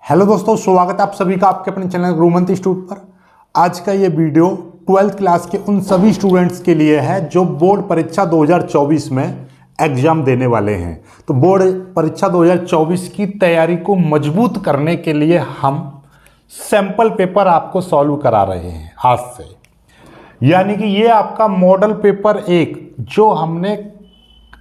Hello दोस्तों, स्वागत है आप सभी का आपके अपने चैनल गुरुमंत इंस्टीट्यूट पर। आज का ये वीडियो 12th क्लास के उन सभी स्टूडेंट्स के लिए है जो बोर्ड परीक्षा 2024 में एग्जाम देने वाले हैं। तो बोर्ड परीक्षा 2024 की तैयारी को मजबूत करने के लिए हम सैंपल पेपर आपको सॉल्व करा रहे हैं आज से। यानी कि ये आपका मॉडल पेपर 1 जो हमने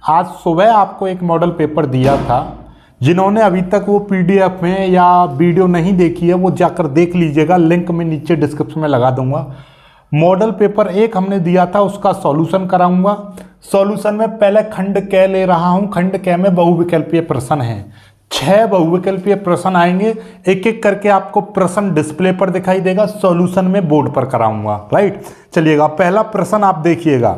आज सुबह आपको एक मॉडल पेपर दिया था, जिन्होंने अभी तक वो पीडीएफ में या वीडियो नहीं देखी है वो जाकर देख लीजिएगा, लिंक में नीचे डिस्क्रिप्शन में लगा दूंगा। मॉडल पेपर 1 हमने दिया था, उसका सॉल्यूशन कराऊंगा। सॉल्यूशन में पहले खंड क ले रहा हूं। खंड क में बहुविकल्पीय प्रश्न है, 6 बहुविकल्पीय प्रश्न आएंगे, एक एक करके आपको प्रश्न डिस्प्ले पर दिखाई देगा, सॉल्यूशन में बोर्ड पर कराऊंगा। राइट, चलिएगा पहला प्रश्न आप देखिएगा।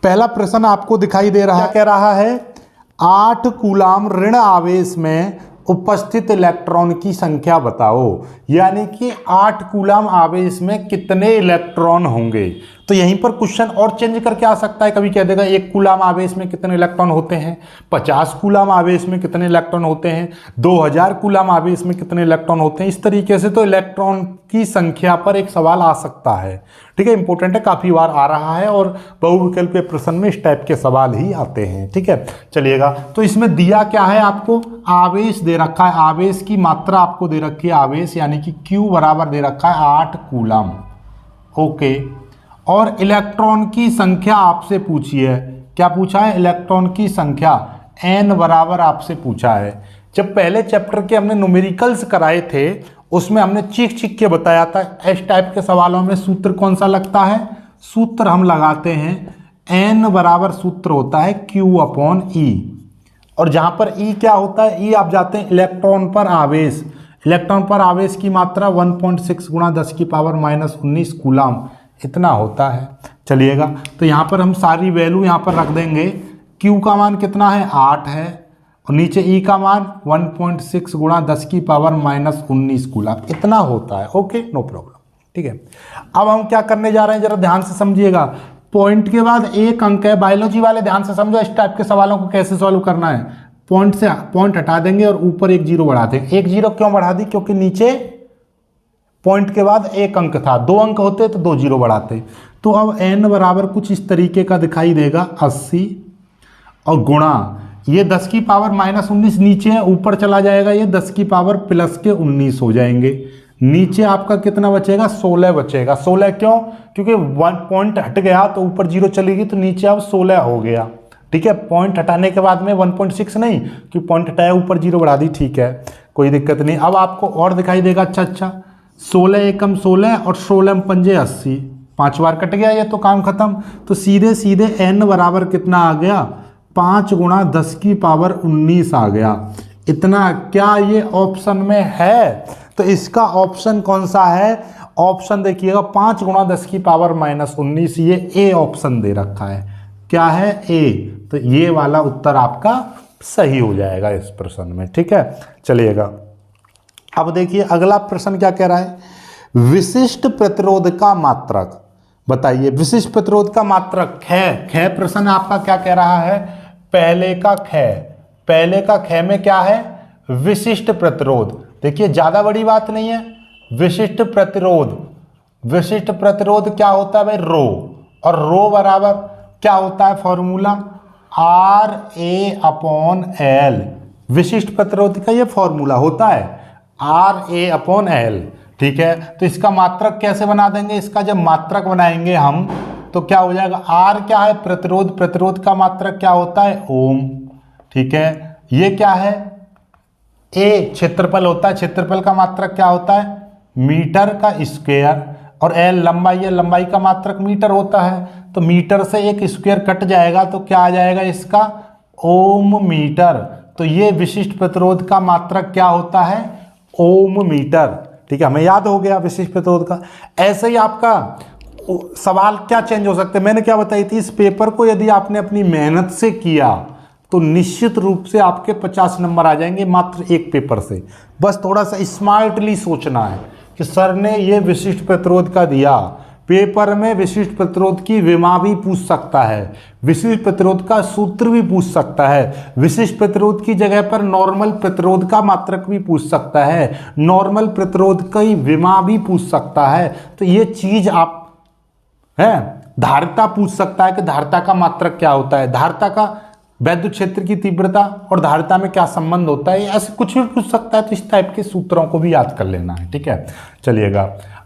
पहला प्रश्न आपको दिखाई दे रहा है, क्या कह रहा है, 8 कूलाम ऋण आवेश में उपस्थित इलेक्ट्रॉन की संख्या बताओ। यानी कि 8 कूलाम आवेश में कितने इलेक्ट्रॉन होंगे। तो यहीं पर क्वेश्चन और चेंज करके आ सकता है, कभी कह देगा 1 कूलाम आवेश में कितने इलेक्ट्रॉन होते हैं, 50 कूलाम आवेश में कितने इलेक्ट्रॉन होते हैं, 2000 कूलाम आवेश में कितने इलेक्ट्रॉन होते हैं। इस तरीके से तो इलेक्ट्रॉन की संख्या पर एक सवाल आ सकता है। ठीक है, इंपॉर्टेंट है, काफ़ी बार आ रहा है और बहुविकल्पीय प्रश्न में इस टाइप के सवाल ही आते हैं। ठीक है, चलिएगा। तो इसमें दिया क्या है, आपको आवेश दे रखा है, आवेश की मात्रा आपको दे रखी है, आवेश यानी कि Q बराबर दे रखा है 8 कूलाम। ओके, और इलेक्ट्रॉन की संख्या आपसे पूछी है, क्या पूछा है, इलेक्ट्रॉन की संख्या n बराबर आपसे पूछा है। जब पहले चैप्टर के हमने न्यूमेरिकल्स कराए थे उसमें हमने चीख चीख के बताया था इस टाइप के सवालों में सूत्र कौन सा लगता है, सूत्र हम लगाते हैं n बराबर सूत्र होता है Q/E, और जहां पर E क्या होता है, E आप जाते हैं इलेक्ट्रॉन पर आवेश, इलेक्ट्रॉन पर आवेश की मात्रा 1.6 गुणा 10⁻⁻19 कूलाम इतना होता है। चलिएगा, तो यहाँ पर हम सारी वैल्यू यहाँ पर रख देंगे। Q का मान कितना है, 8 है, और नीचे E का मान 1.6 गुणा 10⁻⁻19 कूलाम इतना होता है। Okay, no problem. ठीक है, अब हम क्या करने जा रहे हैं, जरा ध्यान से समझिएगा। पॉइंट के बाद एक अंक है, बायोलॉजी वाले ध्यान से समझो इस टाइप के सवालों को कैसे सॉल्व करना है। पॉइंट से पॉइंट हटा देंगे और ऊपर 1 0 बढ़ा देंगे। 1 0 क्यों बढ़ा दी, क्योंकि नीचे पॉइंट के बाद एक अंक था, 2 अंक होते तो 2 0 बढ़ाते। तो अब n बराबर कुछ इस तरीके का दिखाई देगा 80, और गुणा ये 10⁻⁻19 नीचे है, ऊपर चला जाएगा, ये 10⁻+19 हो जाएंगे। नीचे आपका कितना बचेगा, 16 बचेगा। 16 क्यों, क्योंकि 1 पॉइंट हट गया तो ऊपर 0 चलेगी, तो नीचे अब 16 हो गया। ठीक है, पॉइंट हटाने के बाद में 1.6 नहीं, क्योंकि पॉइंट हटाया ऊपर 0 बढ़ा दी। ठीक है, कोई दिक्कत नहीं। अब आपको और दिखाई देगा, अच्छा 16 एकम 16 और 16 पंजे 80, 5 बार कट गया, ये तो काम खत्म। तो सीधे सीधे n बराबर कितना आ गया, 5 गुणा 10⁻19 आ गया इतना। क्या ये ऑप्शन में है, तो इसका ऑप्शन कौन सा है, ऑप्शन देखिएगा 5 गुणा 10⁻⁻19, ये ए ऑप्शन दे रखा है। क्या है, ए, तो ये वाला उत्तर आपका सही हो जाएगा इस प्रश्न में। ठीक है, चलिएगा। अब देखिए अगला प्रश्न क्या कह रहा है, विशिष्ट प्रतिरोध का मात्रक बताइए। विशिष्ट प्रतिरोध का मात्रक ख प्रश्न आपका क्या कह रहा है, पहले का ख में क्या है, विशिष्ट प्रतिरोध। देखिए ज्यादा बड़ी बात नहीं है, विशिष्ट प्रतिरोध क्या होता है भाई, रो, और रो बराबर क्या होता है फॉर्मूला, RA/L। विशिष्ट प्रतिरोध का ये फॉर्मूला होता है RA/L। ठीक है, तो इसका मात्रक कैसे बना देंगे, इसका जब मात्रक बनाएंगे हम तो क्या हो जाएगा, R क्या है, प्रतिरोध का मात्रक क्या होता है, ओम। ठीक है, ये क्या है, A क्षेत्रफल होता है, क्षेत्रफल का मात्रक क्या होता है, मीटर का स्क्वायर, और L लंबाई है, लंबाई का मात्रक मीटर होता है। तो मीटर से एक स्क्वायर कट जाएगा तो क्या आ जाएगा इसका, ओम मीटर। तो ये विशिष्ट प्रतिरोध का मात्रक क्या होता है, ओम मीटर। ठीक है, हमें याद हो गया विशिष्ट प्रतिरोध का। ऐसे ही आपका सवाल क्या चेंज हो सकते हैं, मैंने क्या बताई थी, इस पेपर को यदि आपने अपनी मेहनत से किया तो निश्चित रूप से आपके 50 नंबर आ जाएंगे मात्र एक पेपर से। बस थोड़ा सा स्मार्टली सोचना है कि सर ने ये विशिष्ट प्रतिरोध का दिया, पेपर में विशिष्ट प्रतिरोध की विमा भी पूछ सकता है, विशिष्ट प्रतिरोध का सूत्र भी पूछ सकता है, विशिष्ट प्रतिरोध की जगह पर नॉर्मल प्रतिरोध का मात्रक भी पूछ सकता है, नॉर्मल प्रतिरोध की विमा भी पूछ सकता है। तो ये चीज आप है, धारिता पूछ सकता है कि धारिता का मात्रक क्या होता है, धारिता का वैद्युत क्षेत्र की तीव्रता और धारिता में क्या संबंध होता है, ऐसे कुछ भी पूछ सकता है। तो इस टाइप के सूत्रों को भी याद कर लेना है, ठीक है। चलिएगा,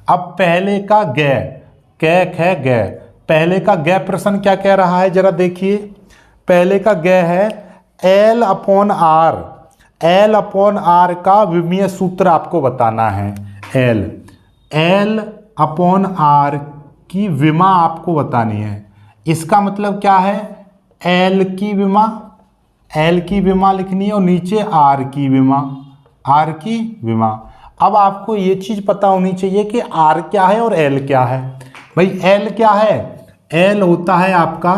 अब पहले का गै कै ख गै, पहले का गै प्रश्न क्या कह रहा है जरा देखिए। पहले का गै है L upon R, L upon R का विमीय सूत्र आपको बताना है। L अपॉन आर की विमा आपको बतानी है। इसका मतलब क्या है, L की विमा लिखनी है और नीचे R की विमा। अब आपको ये चीज पता होनी चाहिए कि R क्या है और L क्या है। भाई L क्या है, L होता है आपका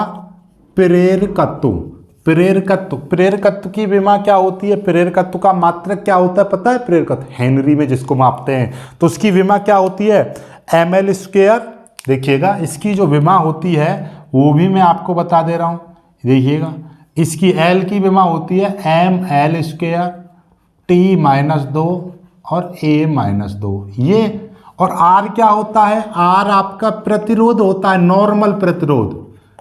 प्रेरकत्व की विमा क्या होती है, प्रेरकत्व का मात्रक क्या होता है पता है, प्रेरकत्व हेनरी में जिसको मापते हैं, तो उसकी विमा क्या होती है ml²। देखिएगा इसकी जो विमा होती है वो भी मैं आपको बता दे रहा हूं, देखिएगा इसकी L की विमा होती है ml² T-2 और A-2 ये। और R क्या होता है, R आपका प्रतिरोध होता है, नॉर्मल प्रतिरोध।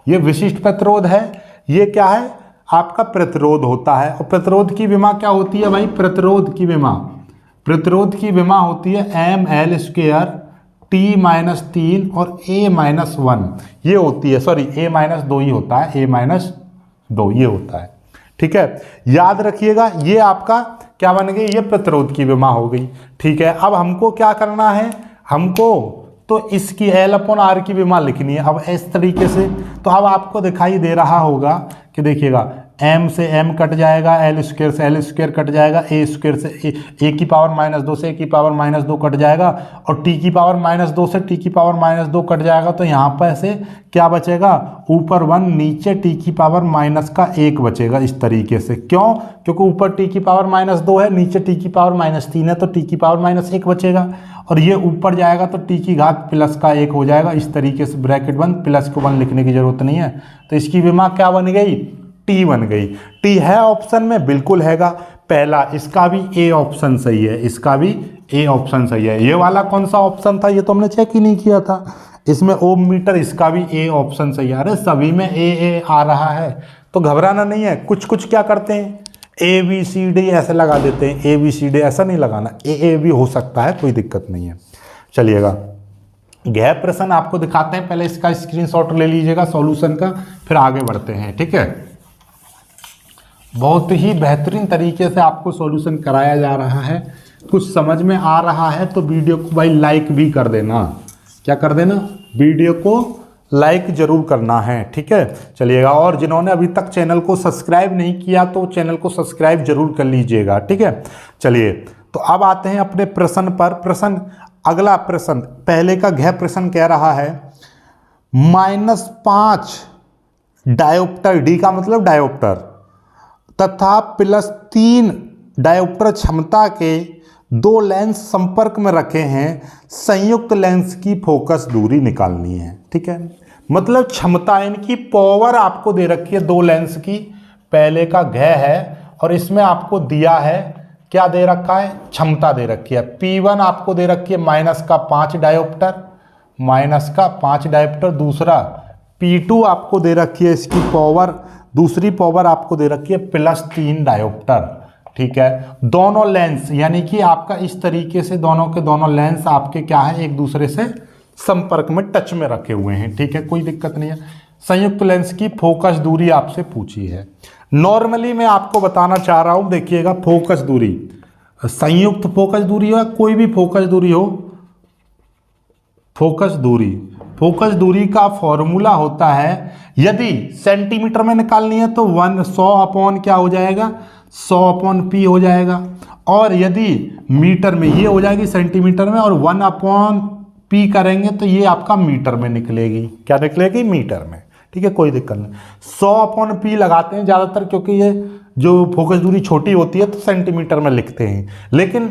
ये विशिष्ट प्रतिरोध है, ये क्या है आपका प्रतिरोध होता है। और प्रतिरोध की विमा क्या होती है भाई, प्रतिरोध की विमा होती है ml² T-3 और A-1 ये होती है, सॉरी A-2 ही होता है, A-2 ये होता है, ठीक है। याद रखिएगा ये आपका क्या बन गई, ये प्रतिरोध की विमा हो गई, ठीक है। अब हमको क्या करना है, हमको तो इसकी L अपॉन R की विमा लिखनी है। अब इस तरीके से तो अब आपको दिखाई दे रहा होगा कि देखिएगा m से m कट जाएगा, L² से L² कट जाएगा, A² से A की पावर -2 से A की पावर -2 कट जाएगा और T की पावर -2 से T की पावर -2 कट जाएगा। तो यहाँ पर से क्या बचेगा, ऊपर 1 नीचे T की पावर -1 बचेगा इस तरीके से। क्यों, क्योंकि ऊपर T की पावर -2 है, नीचे T की पावर -3 है, तो T की पावर -1 बचेगा और ये ऊपर जाएगा तो T की घात +1 हो जाएगा इस तरीके से, ब्रैकेट बंद, प्लस को 1 लिखने की जरूरत नहीं है। तो इसकी विमा क्या बन गई, T बन गई। T है ऑप्शन में, बिल्कुल हैगा पहला, इसका भी A ऑप्शन सही है, इसका भी A ऑप्शन सही है। ये वाला कौन सा ऑप्शन था, ये तो हमने चेक ही नहीं किया था, इसमें ओम मीटर, इसका भी A ऑप्शन सही है। अरे सभी में A आ रहा है तो घबराना नहीं है। कुछ क्या करते हैं ABCD ऐसे लगा देते हैं, ABCD ऐसा नहीं लगाना, AA भी हो सकता है, कोई दिक्कत नहीं है। चलिएगा गैर प्रश्न आपको दिखाते हैं, पहले इसका स्क्रीनशॉट ले लीजिएगा सॉल्यूशन का, फिर आगे बढ़ते हैं, ठीक है। बहुत ही बेहतरीन तरीके से आपको सॉल्यूशन कराया जा रहा है, कुछ समझ में आ रहा है तो वीडियो को भाई लाइक भी कर देना। क्या कर देना, वीडियो को लाइक जरूर करना है, ठीक है। चलिएगा, और जिन्होंने अभी तक चैनल को सब्सक्राइब नहीं किया तो चैनल को सब्सक्राइब जरूर कर लीजिएगा, ठीक है। चलिए तो अब आते हैं अपने प्रश्न पर। अगला प्रश्न, पहले का गृह प्रश्न कह रहा है -5 डायोप्टर, डी का मतलब डायोप्टर, तथा +3 डायोप्टर क्षमता के 2 लेंस संपर्क में रखे हैं, संयुक्त लेंस की फोकस दूरी निकालनी है, ठीक है। मतलब क्षमता, इनकी पावर आपको दे रखी है 2 लेंस की। पहले का घ है और इसमें आपको दिया है, क्या दे रखा है, क्षमता दे रखी है। P1 आपको दे रखी है -5 डायोप्टर, दूसरा P2 आपको दे रखी है, इसकी पावर, दूसरी पावर आपको दे रखी है +3 डायोप्टर, ठीक है। दोनों लेंस यानी कि आपका इस तरीके से दोनों के दोनों लेंस आपके क्या है, एक दूसरे से संपर्क में, टच में रखे हुए हैं, ठीक है, कोई दिक्कत नहीं है। संयुक्त लेंस की फोकस दूरी आपसे पूछी है। नॉर्मली मैं आपको बताना चाह रहा हूं, देखिएगा फोकस दूरी, संयुक्त फोकस दूरी हो, कोई भी फोकस दूरी हो, फोकस दूरी का फॉर्मूला होता है, यदि सेंटीमीटर में निकालनी है तो 100 अपॉन क्या हो जाएगा, 100 अपॉन P हो जाएगा, और यदि मीटर में ये हो जाएगी सेंटीमीटर में, और 1 अपॉन P करेंगे तो ये आपका मीटर में निकलेगी। क्या निकलेगी, मीटर में, ठीक है, कोई दिक्कत नहीं। 100 अपॉन P लगाते हैं ज़्यादातर, क्योंकि ये जो फोकस दूरी छोटी होती है तो सेंटीमीटर में लिखते हैं, लेकिन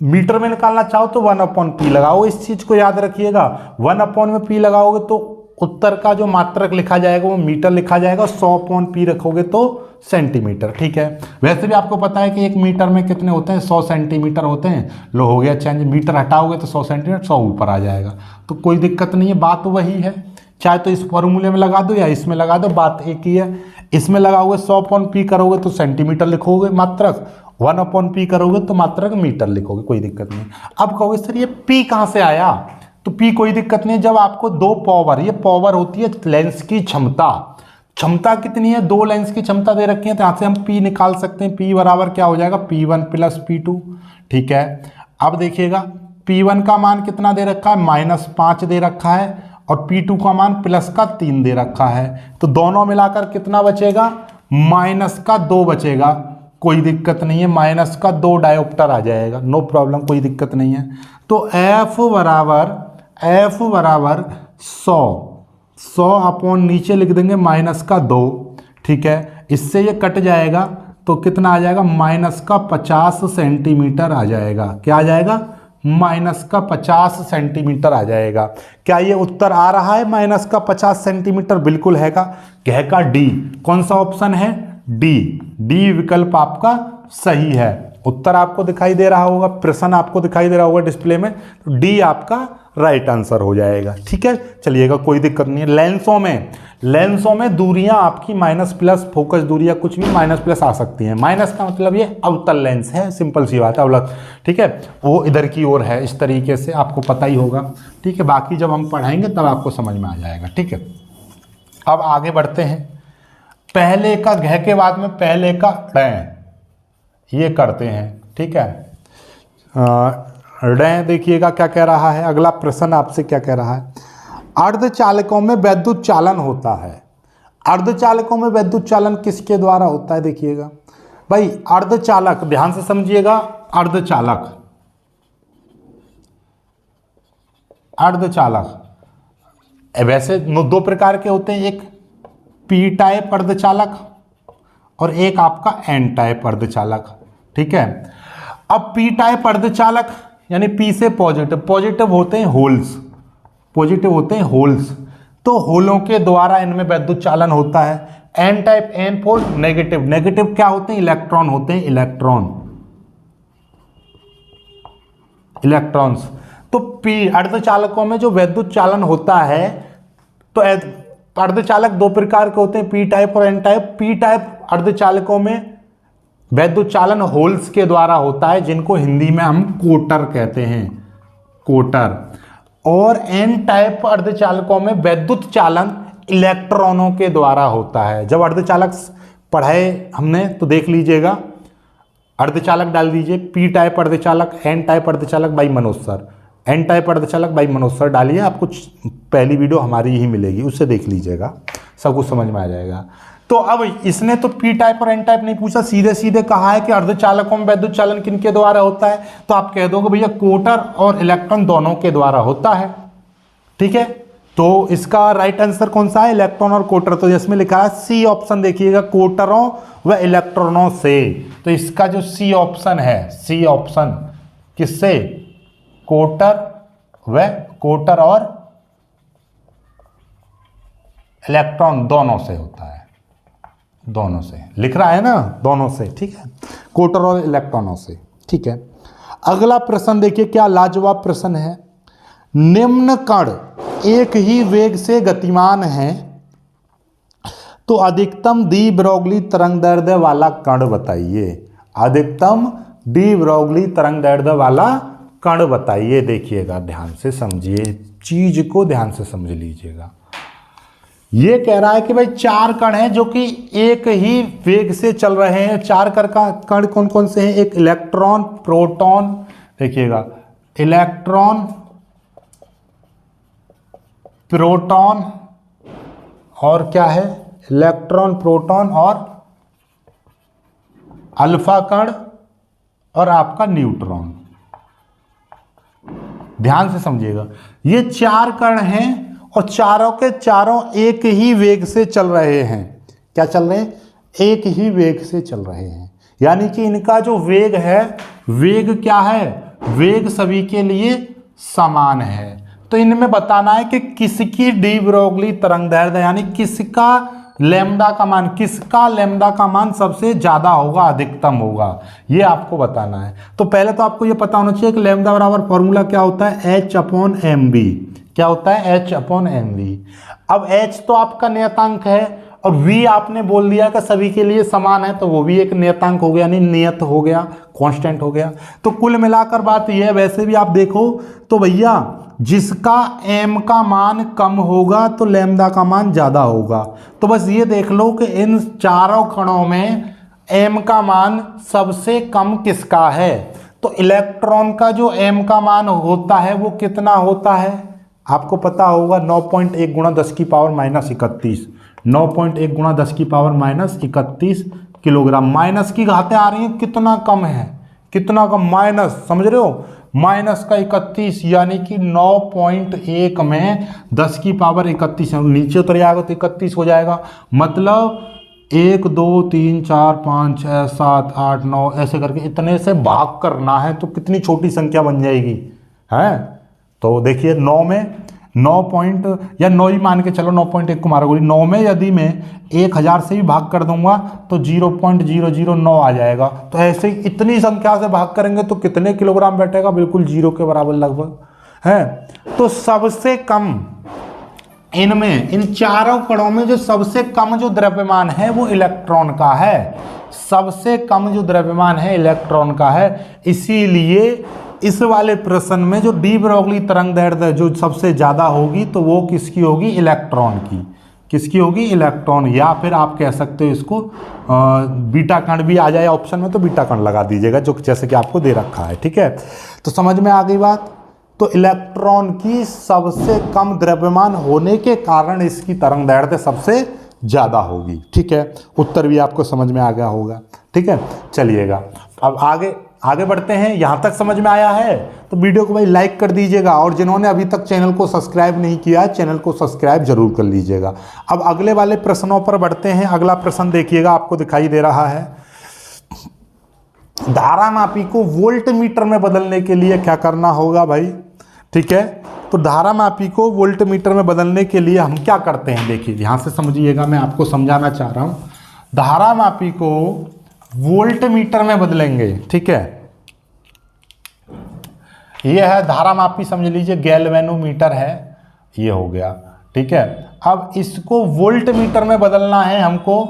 मीटर में निकालना चाहो तो 1/p लगाओ, इस चीज को याद रखिएगा। 1/p लगाओगे तो उत्तर का जो मात्रक लिखा जाएगा वो मीटर लिखा जाएगा, 100/p रखोगे तो सेंटीमीटर। ठीक है, वैसे भी आपको पता है कि एक मीटर में कितने होते हैं, 100 सेंटीमीटर होते हैं। लो हो गया चेंज, मीटर हटाओगे तो 100 सेंटीमीटर, 100 ऊपर आ जाएगा, तो कोई दिक्कत नहीं है, बात वही है। चाहे तो इस फॉर्मूले में लगा दो या इसमें लगा दो, बात एक ही है। इसमें लगाओगे 100/p करोगे तो सेंटीमीटर लिखोगे मात्रक, 1/p करोगे तो मात्रक मीटर लिखोगे, कोई दिक्कत नहीं। अब कहोगे सर ये p कहाँ से आया, तो p कोई दिक्कत नहीं है। जब आपको दो पावर, ये पावर होती है लेंस की क्षमता, क्षमता कितनी है, दो लेंस की क्षमता दे रखी है, तो यहाँ से हम p निकाल सकते हैं। p बराबर क्या हो जाएगा, p1 + p2। ठीक है, अब देखिएगा p1 का मान कितना दे रखा है, -5 दे रखा है, और p2 का मान +3 दे रखा है, तो दोनों मिलाकर कितना बचेगा, -2 बचेगा। कोई दिक्कत नहीं है, -2 डायोप्टर आ जाएगा, नो प्रॉब्लम, कोई दिक्कत नहीं है। तो f बराबर 100 अपॉन नीचे लिख देंगे -2। ठीक है, इससे ये कट जाएगा तो कितना आ जाएगा, -50 सेंटीमीटर आ जाएगा। क्या आ जाएगा, -50 सेंटीमीटर आ जाएगा। क्या ये उत्तर आ रहा है -50 सेंटीमीटर, बिल्कुल हैगा, कहेगा डी। कौन सा ऑप्शन है, डी विकल्प आपका सही है। उत्तर आपको दिखाई दे रहा होगा, प्रश्न आपको दिखाई दे रहा होगा डिस्प्ले में, तो डी आपका राइट आंसर हो जाएगा। ठीक है, चलिएगा, कोई दिक्कत नहीं है। लेंसों में दूरियां आपकी -+ फोकस दूरियां कुछ भी -+ आ सकती हैं। माइनस का मतलब ये अवतल लेंस है, सिंपल सी बात है, अवलक। ठीक है, वो इधर की ओर है, इस तरीके से आपको पता ही होगा। ठीक है, बाकी जब हम पढ़ाएंगे तब आपको समझ में आ जाएगा। ठीक है, अब आगे बढ़ते हैं। पहले का घ के बाद में पहले का ड़, ये करते हैं। ठीक है, ड़ देखिएगा क्या कह रहा है, अगला प्रश्न आपसे क्या कह रहा है, अर्धचालकों में वैद्युत चालन होता है। अर्धचालकों में वैद्युत चालन किसके द्वारा होता है, देखिएगा भाई, अर्धचालक, ध्यान से समझिएगा, अर्धचालक वैसे दो प्रकार के होते हैं, एक पी टाइप अर्धचालक और एक आपका एन टाइप अर्धचालक। ठीक है, अब पी टाइप अर्धचालक यानी पी से पॉजिटिव होते हैं होल्स, तो होलों के द्वारा इनमें वैद्युत चालन होता है। N type, N pole negative क्या होते हैं, इलेक्ट्रॉन होते हैं, इलेक्ट्रॉन्स। तो पी अर्धचालकों में जो वैद्युत चालन होता है, तो अर्धचालक दो प्रकार के होते हैं, पी टाइप और एन टाइप। पी टाइप अर्धचालकों में वैद्युत चालन होल्स के द्वारा होता है, जिनको हिंदी में हम कोटर कहते हैं, कोटर। और एन टाइप अर्धचालकों में वैद्युत चालन इलेक्ट्रॉनों के द्वारा होता है। जब अर्धचालक पढ़ाए हमने तो देख लीजिएगा, अर्धचालक डाल दीजिए, पी टाइप अर्धचालक, एन टाइप अर्धचालक by Manoj sir, N type अर्धचालक बाई मनोज सर डालिए, आपको पहली वीडियो हमारी ही मिलेगी, उससे देख लीजिएगा, सब कुछ समझ में आ जाएगा। तो अब इसने तो पी टाइप और एन टाइप नहीं पूछा, सीधे सीधे कहा है कि अर्धचालकों में वैद्युत चालन किनके द्वारा होता है, तो आप कह दोगे भैया कोटर और इलेक्ट्रॉन दोनों के द्वारा होता है। ठीक है, तो इसका राइट आंसर कौन सा है, इलेक्ट्रॉन और कोटर। तो इसमें लिखा है सी ऑप्शन, देखिएगा, कोटरों व इलेक्ट्रॉनों से। तो इसका जो सी ऑप्शन है, सी ऑप्शन किससे, कोटर और इलेक्ट्रॉन दोनों से होता है, दोनों से लिख रहा है ना, दोनों से। ठीक है, कोटर और इलेक्ट्रॉनों से। ठीक है, अगला प्रश्न देखिए क्या लाजवाब प्रश्न है। निम्न कण एक ही वेग से गतिमान है, तो अधिकतम डी ब्रोगली तरंगदैर्ध्य वाला कण बताइए। अधिकतम डी ब्रोगली तरंगदैर्ध्य वाला कण बताइए। देखिएगा, ध्यान से समझिए, चीज को ध्यान से समझ लीजिएगा। ये कह रहा है कि भाई चार कण हैं जो कि एक ही वेग से चल रहे हैं। चार कण कौन कौन से हैं, एक इलेक्ट्रॉन, प्रोटॉन, देखिएगा, इलेक्ट्रॉन, प्रोटॉन और क्या है, इलेक्ट्रॉन, प्रोटॉन और अल्फा कण और आपका न्यूट्रॉन। ध्यान से समझिएगा, ये चार कण हैं और चारों के चारों एक ही वेग से चल रहे हैं। क्या चल रहे हैं, एक ही वेग से चल रहे हैं, यानी कि इनका जो वेग है, वेग क्या है, वेग सभी के लिए समान है। तो इनमें बताना है कि किसकी डी ब्रोगली तरंगदैर्ध्य यानी किसका लैम्डा का मान सबसे ज्यादा होगा, अधिकतम होगा, ये आपको बताना है। तो पहले तो आपको ये पता होना चाहिए कि लैम्डा बराबर फॉर्मूला क्या होता है, H/mv। क्या होता है, H/mv। अब H तो आपका नियतांक है और V आपने बोल दिया कि सभी के लिए समान है, तो वो भी एक नियतांक हो गया, यानी नियत हो गया, कांस्टेंट हो गया। तो कुल मिलाकर बात यह है, वैसे भी आप देखो तो भैया जिसका m का मान कम होगा तो लैम्डा का मान ज्यादा होगा। तो बस ये देख लो कि इन चारों कणों में m का मान सबसे कम किसका है। तो इलेक्ट्रॉन का जो m का मान होता है वो कितना होता है, आपको पता होगा 9.1 गुणा 10 की पावर -31। 9.1 गुणा 10 की पावर -31 किलोग्राम। माइनस की घातें आ रही हैं, कितना कम है, कितना कम, माइनस, समझ रहे हो, -31 यानी कि 9.1 में 10 की पावर 31, नीचे उतर जाएगा तो 31 हो जाएगा। मतलब 1 2 3 4 5 6 7 8 9 ऐसे करके इतने से भाग करना है तो कितनी छोटी संख्या बन जाएगी, है। तो देखिए 9 में 9 ही मान के चलो, 9.1 को मारा गोली, 9 में यदि मैं 1000 से भी भाग कर दूंगा तो 0.009 आ जाएगा। तो ऐसे ही इतनी संख्या से भाग करेंगे तो कितने किलोग्राम बैठेगा, बिल्कुल 0 के बराबर लगभग है। तो सबसे कम इनमें, इन चारों कणों में जो सबसे कम जो द्रव्यमान है वो इलेक्ट्रॉन का है। सबसे कम जो द्रव्यमान है इलेक्ट्रॉन का है। इसीलिए इस वाले प्रश्न में जो डी ब्रोगली तरंगदैर्ध्य जो सबसे ज्यादा होगी तो वो किसकी होगी, इलेक्ट्रॉन की। किसकी होगी, इलेक्ट्रॉन। या फिर आप कह सकते हो इसको बीटा कण भी आ जाए ऑप्शन में तो बीटा कण लगा दीजिएगा, जो जैसे कि आपको दे रखा है, ठीक है। तो समझ में आ गई बात। तो इलेक्ट्रॉन की सबसे कम द्रव्यमान होने के कारण इसकी तरंगदैर्ध्य सबसे ज्यादा होगी, ठीक है। उत्तर भी आपको समझ में आ गया होगा, ठीक है। चलिएगा अब आगे बढ़ते हैं। यहां तक समझ में आया है तो वीडियो को भाई लाइक कर दीजिएगा, और जिन्होंने अभी तक चैनल को सब्सक्राइब नहीं किया है चैनल को सब्सक्राइब जरूर कर लीजिएगा। अब अगले वाले प्रश्नों पर बढ़ते हैं। अगला प्रश्न देखिएगा, आपको दिखाई दे रहा है, धारामापी को वोल्ट मीटर में बदलने के लिए क्या करना होगा भाई, ठीक है। तो धारामापी को वोल्ट मीटर में बदलने के लिए हम क्या करते हैं, देखिए ध्यान से समझिएगा, मैं आपको समझाना चाह रहा हूं। धारामापी को वोल्ट मीटर में बदलेंगे, ठीक है। ये है धारामापी, समझ लीजिए गैल्वेनोमीटर है, ये हो गया, ठीक है। अब इसको वोल्ट मीटर में बदलना है हमको,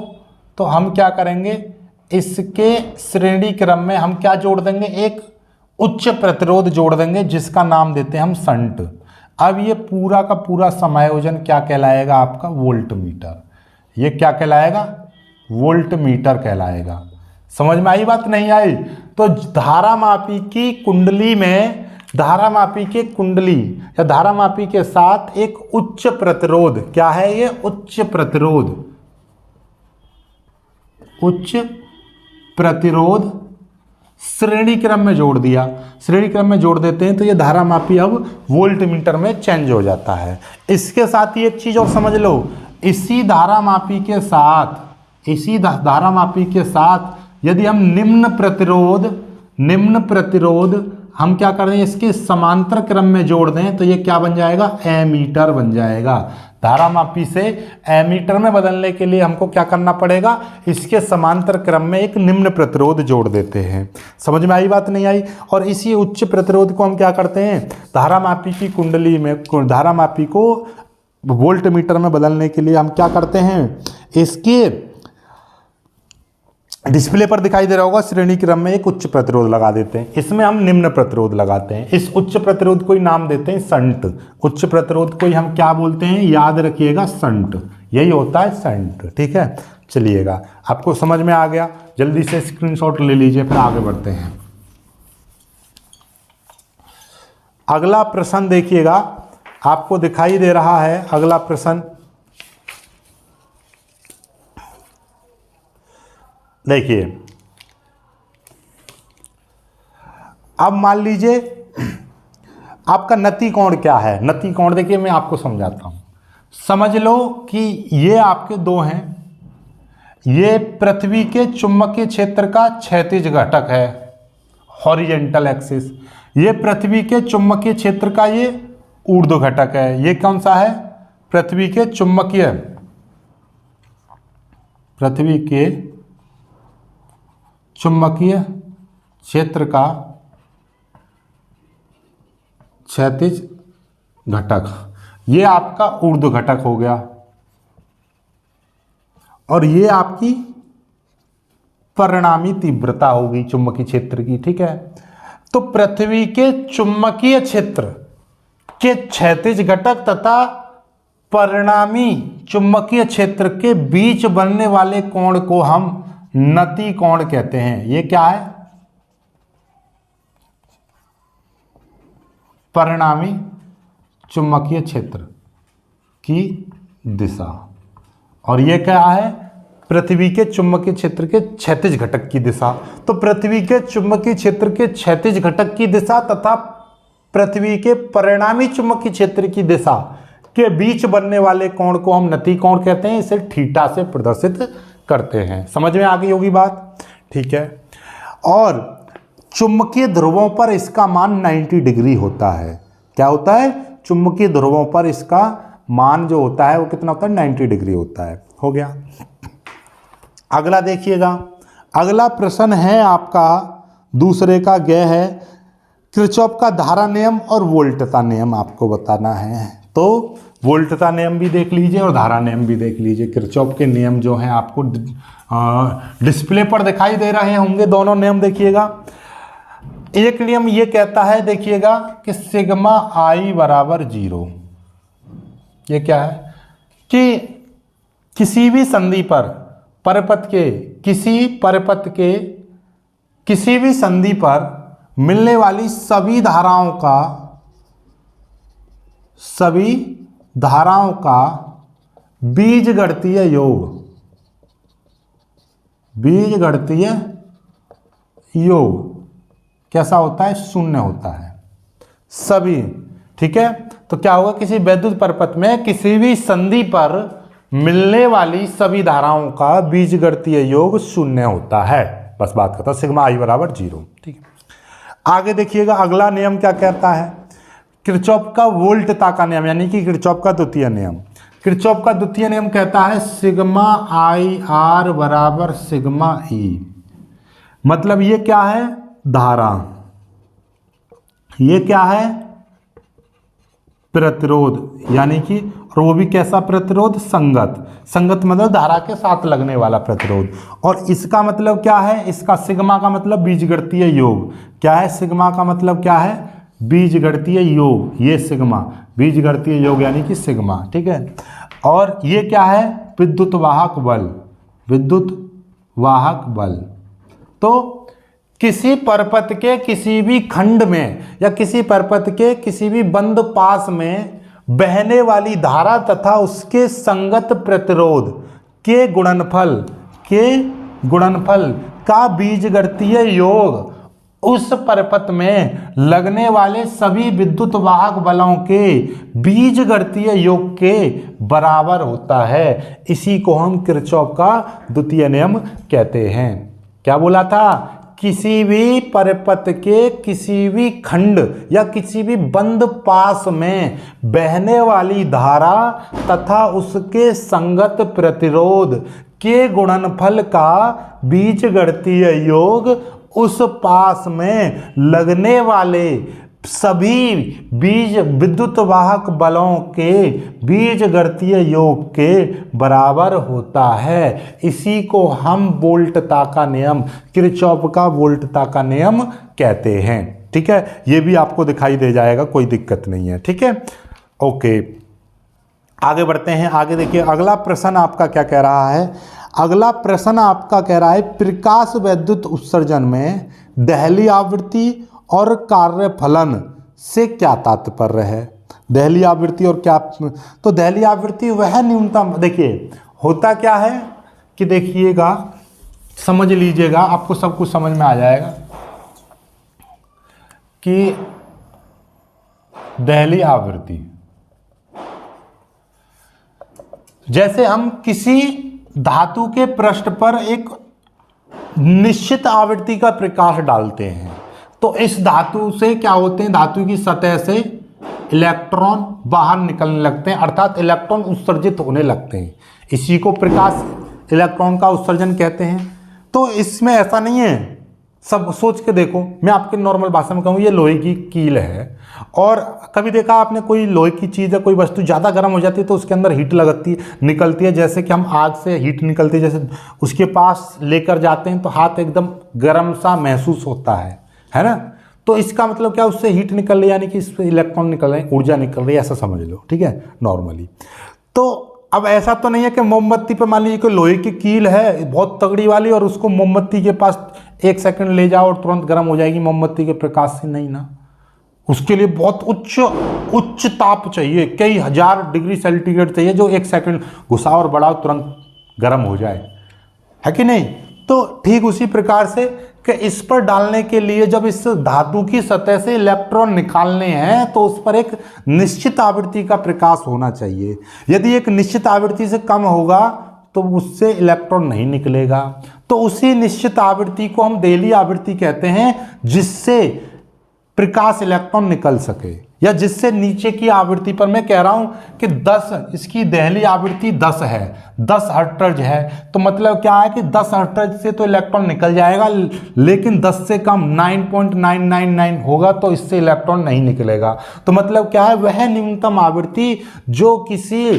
तो हम क्या करेंगे, इसके श्रेणी क्रम में हम क्या जोड़ देंगे, एक उच्च प्रतिरोध जोड़ देंगे जिसका नाम देते हैं हम शंट। अब ये पूरा का पूरा समायोजन क्या कहलाएगा, आपका वोल्ट मीटर। ये क्या कहलाएगा, वोल्ट मीटर कहलाएगा। समझ में आई बात, नहीं आई? तो धारामापी की कुंडली में, धारामापी के कुंडली या धारामापी के साथ एक उच्च प्रतिरोध, क्या है ये, उच्च प्रतिरोध, उच्च प्रतिरोध श्रेणी क्रम में जोड़ दिया। श्रेणी क्रम में जोड़ देते हैं तो ये धारामापी अब वोल्ट मीटर में चेंज हो जाता है। इसके साथ ही एक चीज और समझ लो, इसी धारामापी के साथ, इसी धारामापी के साथ यदि हम निम्न प्रतिरोध हम क्या कर रहे हैं, इसके समांतर क्रम में जोड़ दें तो ये क्या बन जाएगा, एमीटर बन जाएगा। धारामापी से एमीटर में बदलने के लिए हमको क्या करना पड़ेगा, इसके समांतर क्रम में एक निम्न प्रतिरोध जोड़ देते हैं। समझ में आई बात, नहीं आई? और इसी उच्च प्रतिरोध को हम क्या करते हैं, धारामापी की कुंडली में, धारामापी को वोल्ट मीटर में बदलने के लिए हम क्या करते हैं, इसके डिस्प्ले पर दिखाई दे रहा होगा, श्रेणी क्रम में एक उच्च प्रतिरोध लगा देते हैं, इसमें हम निम्न प्रतिरोध लगाते हैं। इस उच्च प्रतिरोध को ही नाम देते हैं शंट। उच्च प्रतिरोध को ही हम क्या बोलते हैं, याद रखिएगा, शंट। यही होता है शंट, ठीक है। चलिएगा, आपको समझ में आ गया, जल्दी से स्क्रीनशॉट ले लीजिए, फिर आगे बढ़ते हैं। अगला प्रश्न देखिएगा, आपको दिखाई दे रहा है अगला प्रश्न, देखिए। अब मान लीजिए आपका नति कोण क्या है। नति कोण देखिए मैं आपको समझाता हूं। समझ लो कि ये आपके दो हैं, ये पृथ्वी के चुंबकीय क्षेत्र का क्षैतिज घटक है, हॉरिजेंटल एक्सिस। ये पृथ्वी के चुंबकीय क्षेत्र का ये ऊर्ध्व घटक है। ये कौन सा है? पृथ्वी के चुंबकीय क्षेत्र का क्षैतिज घटक, ये आपका ऊर्ध्व घटक हो गया। और ये आपकी परिणामी तीव्रता होगी चुंबकीय क्षेत्र की, ठीक है। तो पृथ्वी के चुंबकीय क्षेत्र के क्षैतिज घटक तथा परिणामी चुंबकीय क्षेत्र के बीच बनने वाले कोण को हम नति कोण कहते हैं। ये क्या है? परिणामी चुंबकीय क्षेत्र की दिशा। और ये क्या है? पृथ्वी के चुंबकीय क्षेत्र के क्षैतिज घटक की दिशा। तो पृथ्वी के चुंबकीय क्षेत्र के क्षैतिज घटक की दिशा तथा पृथ्वी के परिणामी चुंबकीय क्षेत्र की दिशा के बीच बनने वाले कोण को हम नति कोण कहते हैं। इसे थीटा से प्रदर्शित करते हैं। समझ में आ गई होगी बात, ठीक है। और चुंबकीय ध्रुवों पर इसका मान 90 डिग्री होता है। क्या होता है? चुंबकीय ध्रुवों पर इसका मान जो होता है वो कितना होता है? 90 डिग्री होता है। हो गया। अगला देखिएगा, अगला प्रश्न है आपका दूसरे का यह है, किरचॉफ का धारा नियम और वोल्टता नियम आपको बताना है। तो वोल्टता नियम भी देख लीजिए और धारा नियम भी देख लीजिए। किरचॉफ के नियम जो हैं आपको डिस्प्ले पर दिखाई दे रहे होंगे, दोनों नियम देखिएगा। एक नियम ये कहता है, देखिएगा, कि सिग्मा आई बराबर 0। ये क्या है? कि किसी भी संधि पर परिपथ के किसी भी संधि पर मिलने वाली सभी धाराओं का बीजगणितीय योग कैसा होता है? शून्य होता है सभी, ठीक है। तो क्या होगा? किसी वैद्युत परिपथ में किसी भी संधि पर मिलने वाली सभी धाराओं का बीजगणितीय योग शून्य होता है। बस बात करता, सिग्मा आई बराबर 0, ठीक है। आगे देखिएगा, अगला नियम क्या कहता है? किरचॉफ का वोल्टता का नियम, यानी कि किरचॉफ का द्वितीय नियम। किरचॉफ का द्वितीय नियम कहता है सिग्मा आई आर बराबर सिग्मा ई। मतलब ये क्या है? धारा। ये क्या है? प्रतिरोध, यानी कि, और वो भी कैसा प्रतिरोध? संगत मतलब धारा के साथ लगने वाला प्रतिरोध। और इसका मतलब क्या है? इसका सिग्मा का मतलब बीजगणितीय योग। क्या है? सिग्मा का मतलब क्या है? बीजगणितीय योग। ये सिग्मा बीजगणितीय योग यानी कि सिग्मा, ठीक है। और ये क्या है? विद्युत वाहक बल। तो किसी परिपथ के किसी भी खंड में या किसी परिपथ के किसी भी बंद पास में बहने वाली धारा तथा उसके संगत प्रतिरोध के गुणनफल का बीजगणितीय योग उस परिपथ में लगने वाले सभी विद्युत वाहक बलों के बीजगणितीय योग के बराबर होता है। इसी को हम किरचॉफ का द्वितीय नियम कहते हैं। क्या बोला था? किसी भी परिपथ के किसी भी खंड या किसी भी बंद पास में बहने वाली धारा तथा उसके संगत प्रतिरोध के गुणनफल का बीजगणितीय योग उस पास में लगने वाले सभी विद्युत वाहक बलों के बीजगणितीय योग के बराबर होता है। इसी को हम वोल्टता का नियम, किरचॉफ का वोल्टता का नियम कहते हैं, ठीक है। ये भी आपको दिखाई दे जाएगा, कोई दिक्कत नहीं है, ठीक है। ओके, आगे बढ़ते हैं। आगे देखिए, अगला प्रश्न आपका क्या कह रहा है? अगला प्रश्न आपका कह रहा है, प्रकाश वैद्युत उत्सर्जन में दहली आवृत्ति और कार्यफलन से क्या तात्पर्य है? दहली आवृत्ति और क्या? तो दहली आवृत्ति वह न्यूनतम, देखिए होता क्या है कि, देखिएगा, समझ लीजिएगा, आपको सब कुछ समझ में आ जाएगा कि दहली आवृत्ति, जैसे हम किसी धातु के पृष्ठ पर एक निश्चित आवृत्ति का प्रकाश डालते हैं तो इस धातु से क्या होते हैं, धातु की सतह से इलेक्ट्रॉन बाहर निकलने लगते हैं, अर्थात इलेक्ट्रॉन उत्सर्जित होने लगते हैं। इसी को प्रकाश इलेक्ट्रॉन का उत्सर्जन कहते हैं। तो इसमें ऐसा नहीं है, सब सोच के देखो, मैं आपके नॉर्मल भाषा में कहूँ, ये लोहे की कील है और कभी देखा आपने कोई लोहे की चीज़ है, कोई वस्तु ज़्यादा गर्म हो जाती है तो उसके अंदर हीट लगती निकलती है, जैसे कि हम आग से हीट निकलती है, जैसे उसके पास लेकर जाते हैं तो हाथ एकदम गर्म सा महसूस होता है ना। तो इसका मतलब क्या, उससे हीट निकल रही है, यानी कि इस पर इलेक्ट्रॉन निकल रहे हैं, ऊर्जा निकल रही है, ऐसा समझ लो, ठीक है, नॉर्मली। तो अब ऐसा तो नहीं है कि मोमबत्ती पे मान लीजिए कोई लोहे की कील है बहुत तगड़ी वाली और उसको मोमबत्ती के पास 1 सेकंड ले जाओ और तुरंत गर्म हो जाएगी मोमबत्ती के प्रकाश से, नहीं ना। उसके लिए बहुत उच्च ताप चाहिए, कई हजार डिग्री सेंटीग्रेड चाहिए, जो 1 सेकंड घुसाओ और बढ़ाओ तुरंत गर्म हो जाए, है कि नहीं। तो ठीक उसी प्रकार से कि इस पर डालने के लिए जब इस धातु की सतह से इलेक्ट्रॉन निकालने हैं तो उस पर एक निश्चित आवृत्ति का प्रकाश होना चाहिए। यदि एक निश्चित आवृत्ति से कम होगा तो उससे इलेक्ट्रॉन नहीं निकलेगा। तो उसी निश्चित आवृत्ति को हम देहली आवृत्ति कहते हैं, जिससे प्रकाश इलेक्ट्रॉन निकल सके, या जिससे नीचे की आवृत्ति पर मैं कह रहा हूं कि 10, इसकी देहली आवृत्ति 10 है, 10 हर्ट्ज है, तो मतलब क्या है कि 10 हर्ट्ज से तो इलेक्ट्रॉन निकल जाएगा, लेकिन 10 से कम 9.999 होगा तो इससे इलेक्ट्रॉन नहीं निकलेगा। तो मतलब क्या है, वह न्यूनतम आवृत्ति जो किसी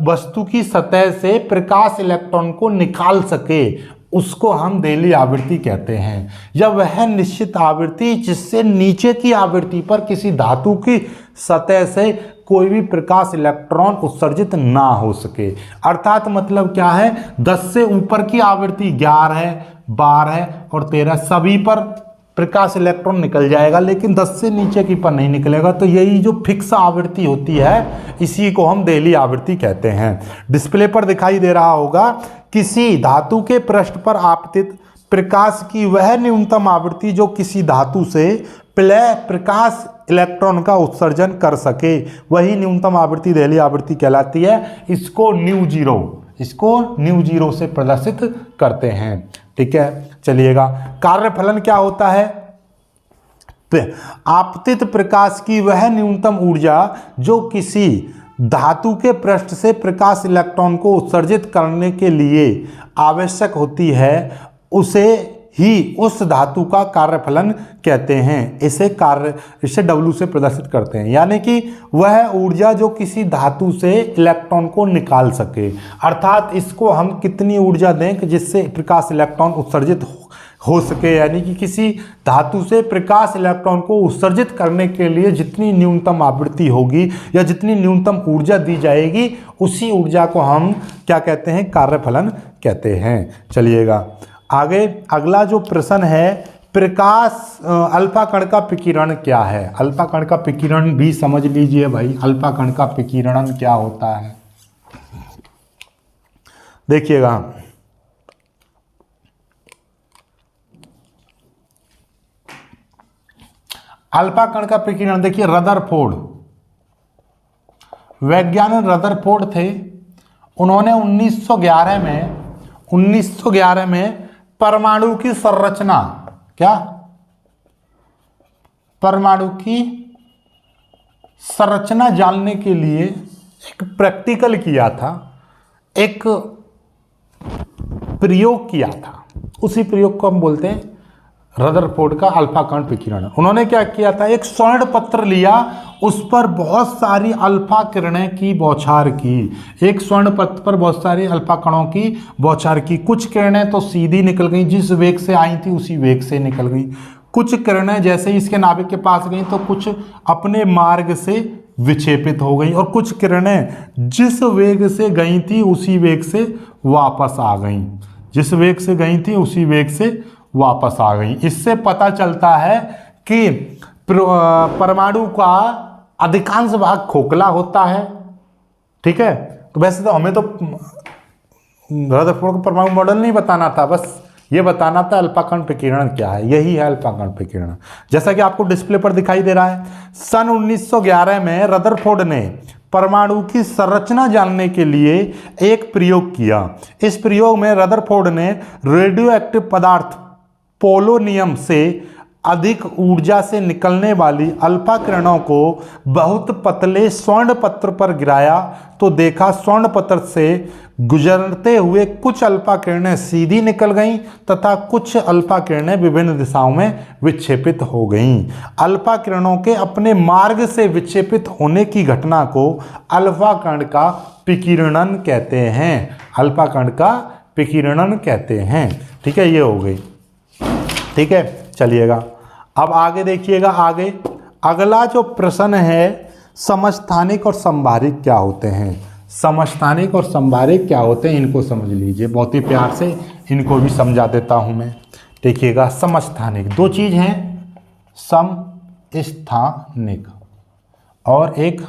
वस्तु की सतह से प्रकाश इलेक्ट्रॉन को निकाल सके, उसको हम देहली आवृत्ति कहते हैं। या वह निश्चित आवृत्ति जिससे नीचे की आवृत्ति पर किसी धातु की सतह से कोई भी प्रकाश इलेक्ट्रॉन उत्सर्जित ना हो सके। अर्थात मतलब क्या है, 10 से ऊपर की आवृत्ति 11, 12 और 13 सभी पर प्रकाश इलेक्ट्रॉन निकल जाएगा, लेकिन 10 से नीचे की पर नहीं निकलेगा। तो यही जो फिक्स आवृत्ति होती है, इसी को हम देहली आवृत्ति कहते हैं। डिस्प्ले पर दिखाई दे रहा होगा, किसी धातु के पृष्ठ पर आपतित प्रकाश की वह न्यूनतम आवृत्ति जो किसी धातु से प्रकाश इलेक्ट्रॉन का उत्सर्जन कर सके, वही न्यूनतम आवृत्ति देहली आवृत्ति कहलाती है। इसको न्यू जीरो से प्रदर्शित करते हैं, ठीक है। चलिएगा, कार्यफलन क्या होता है, आपतित प्रकाश की वह न्यूनतम ऊर्जा जो किसी धातु के पृष्ठ से प्रकाश इलेक्ट्रॉन को उत्सर्जित करने के लिए आवश्यक होती है, उसे ही उस धातु का कार्यफलन कहते हैं। इसे W से प्रदर्शित करते हैं, यानी कि वह ऊर्जा जो किसी धातु से इलेक्ट्रॉन को निकाल सके। अर्थात इसको हम कितनी ऊर्जा दें कि जिससे प्रकाश इलेक्ट्रॉन उत्सर्जित हो सके, यानी कि किसी धातु से प्रकाश इलेक्ट्रॉन को उत्सर्जित करने के लिए जितनी न्यूनतम आवृत्ति होगी या जितनी न्यूनतम ऊर्जा दी जाएगी, उसी ऊर्जा को हम क्या कहते हैं, कार्यफलन कहते हैं। चलिएगा आगे, अगला जो प्रश्न है, प्रकाश अल्फा कण का विकिरण क्या है। अल्फा कण का विकिरण भी समझ लीजिए भाई, अल्फा कण का विकिरण क्या होता है। देखिएगा, अल्फा कण का विकिरण, देखिए रदरफोर्ड, वैज्ञानिक रदरफोर्ड थे, उन्होंने 1911 में परमाणु की संरचना, क्या परमाणु की संरचना जानने के लिए एक प्रैक्टिकल किया था, एक प्रयोग किया था। उसी प्रयोग को हम बोलते हैं रदरफोर्ड का अल्फा कण विकिरण। उन्होंने क्या किया था, एक स्वर्ण पत्र लिया, उस पर बहुत सारी अल्फा किरणें की बौछार की। एक स्वर्ण पत्र पर बहुत सारी अल्फा कणों की बौछार की। कुछ किरणें तो सीधी निकल गई, जिस वेग से आई थी उसी वेग से निकल गई। कुछ किरणें जैसे ही इसके नाभिक के पास गई तो कुछ अपने मार्ग से विक्षेपित हो गई, और कुछ किरणें जिस वेग से गई थी उसी वेग से वापस आ गई, जिस वेग से गई थी उसी वेग से वापस आ गई। इससे पता चलता है कि परमाणु का अधिकांश भाग खोखला होता है, ठीक है। तो वैसे तो हमें तो रदरफोर्ड का परमाणु मॉडल नहीं बताना था, बस ये बताना था अल्फा कण विकिरण क्या है। यही है अल्फा कण विकिरण, जैसा कि आपको डिस्प्ले पर दिखाई दे रहा है। सन 1911 में रदरफोर्ड ने परमाणु की संरचना जानने के लिए एक प्रयोग किया। इस प्रयोग में रदरफोर्ड ने रेडियो एक्टिव पदार्थ पोलोनियम से अधिक ऊर्जा से निकलने वाली अल्फा किरणों को बहुत पतले स्वर्ण पत्र पर गिराया तो देखा स्वर्ण पत्र से गुजरते हुए कुछ अल्फा किरणें सीधी निकल गईं तथा कुछ अल्फा किरणें विभिन्न दिशाओं में विक्षेपित हो गईं। अल्फा किरणों के अपने मार्ग से विक्षेपित होने की घटना को अल्फा कण का विकिरणन कहते हैं। अल्फा कण का विकिरणन कहते हैं। ठीक है, ये हो गई। ठीक है, चलिएगा अब आगे देखिएगा। आगे अगला जो प्रश्न है, समस्थानिक और संभारिक क्या होते हैं। समस्थानिक और संभारिक क्या होते हैं, इनको समझ लीजिए। बहुत ही प्यार से इनको भी समझा देता हूं मैं। देखिएगा, समस्थानिक दो चीज हैं, समस्थानिक और एक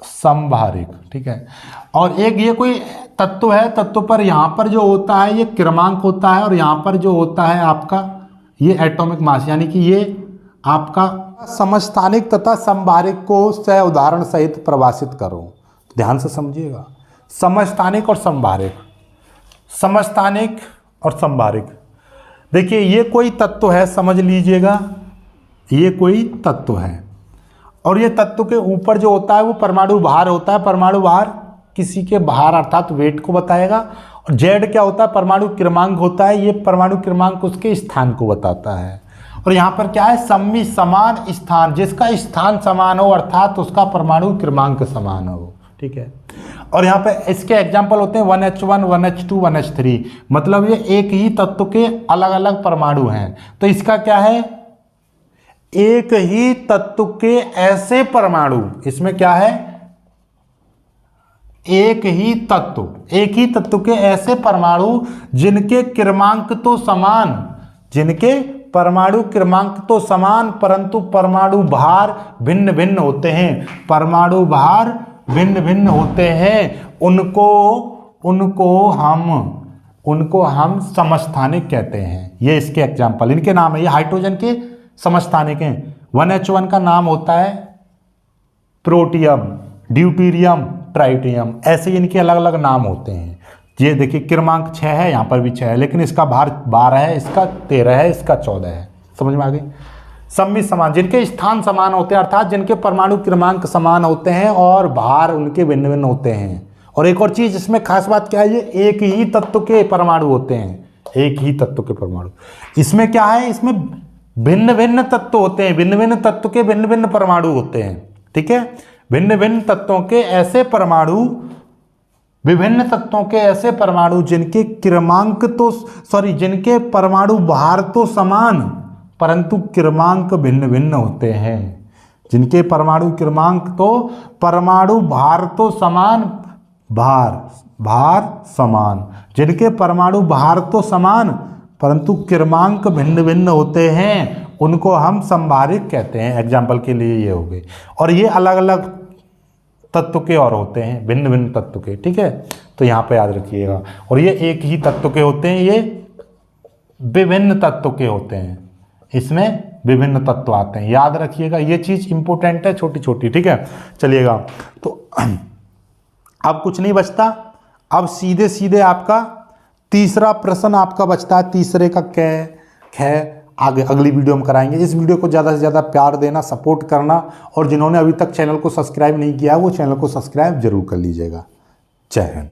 संभारिक। ठीक है, और एक ये कोई तत्व है, तत्व पर यहाँ पर जो होता है ये क्रमांक होता है और यहाँ पर जो होता है आपका ये एटॉमिक मास, यानी कि ये आपका समस्थानिक तथा संभारिक को सह उदाहरण सहित परिभाषित करो। ध्यान से समझिएगा, समस्थानिक और संभारिक। समस्थानिक और संभारिक, देखिए ये कोई तत्व है, समझ लीजिएगा, ये कोई तत्व है और ये तत्व के ऊपर जो होता है वो परमाणु भार होता है। परमाणु भार किसी के भार अर्थात वेट को बताएगा। और जेड क्या होता है, परमाणु क्रमांक होता है। ये परमाणु क्रमांक उसके स्थान को बताता है। और यहाँ पर क्या है, सम्मि समान स्थान, जिसका स्थान समान हो अर्थात उसका परमाणु क्रमांक समान हो। ठीक है, और यहाँ पे इसके एग्जाम्पल होते हैं 1H1, 1H2, 1H3, मतलब ये एक ही तत्व के अलग अलग परमाणु हैं। तो इसका क्या है, एक ही तत्व के ऐसे परमाणु, इसमें क्या है, एक ही तत्व के ऐसे परमाणु जिनके क्रमांक तो समान, जिनके परमाणु क्रमांक तो समान परंतु परमाणु भार भिन्न भिन्न होते हैं। परमाणु भार भिन्न भिन्न होते हैं, उनको हम समस्थानिक कहते हैं। ये इसके एग्जाम्पल, इनके नाम है, ये हाइड्रोजन के समस्थानिक हैं। 1H1 का नाम होता है प्रोटियम, ड्यूटेरियम, ट्राइटियम, ऐसे इनके अलग अलग नाम होते हैं। ये देखिए क्रमांक 6 है, यहाँ पर भी 6 है, लेकिन इसका भार 12 है, इसका 13 है, इसका 14 है। समझ में आ गई। सम्मिश्र समान, जिनके स्थान समान होते हैं अर्थात जिनके परमाणु क्रमांक समान होते हैं और भार उनके भिन्न भिन्न होते हैं। और एक और चीज इसमें खास बात क्या है, ये एक ही तत्व के परमाणु होते हैं, एक ही तत्व के परमाणु। इसमें क्या है, इसमें भिन्न भिन्न तत्व होते हैं, भिन्न भिन्न तत्व के भिन्न भिन्न परमाणु होते हैं। ठीक है, भिन्न भिन्न तत्वों के ऐसे परमाणु, विभिन्न तत्वों के ऐसे परमाणु जिनके क्रमांक तो जिनके परमाणु भार तो समान परंतु क्रमांक भिन्न भिन्न होते हैं। जिनके परमाणु क्रमांक तो परमाणु भार तो समान, भार समान, जिनके परमाणु भार तो समान परंतु क्रमांक भिन्न भिन्न होते हैं, उनको हम संभारिक कहते हैं। एग्जाम्पल के लिए ये हो गए। और ये अलग अलग तत्व के और होते हैं, भिन्न भिन्न तत्व के। ठीक है, तो यहाँ पे याद रखिएगा। और ये एक ही तत्व के होते हैं, ये विभिन्न तत्व के होते हैं, इसमें विभिन्न तत्व आते हैं। याद रखिएगा, ये चीज इंपॉर्टेंट है, छोटी छोटी। ठीक है, चलिएगा। तो अब कुछ नहीं बचता, अब सीधे सीधे आपका तीसरा प्रश्न आपका बचता है। तीसरे का कै आगे अगली वीडियो में कराएंगे। इस वीडियो को ज़्यादा से ज़्यादा प्यार देना, सपोर्ट करना, और जिन्होंने अभी तक चैनल को सब्सक्राइब नहीं किया वो चैनल को सब्सक्राइब जरूर कर लीजिएगा। जय हिंद।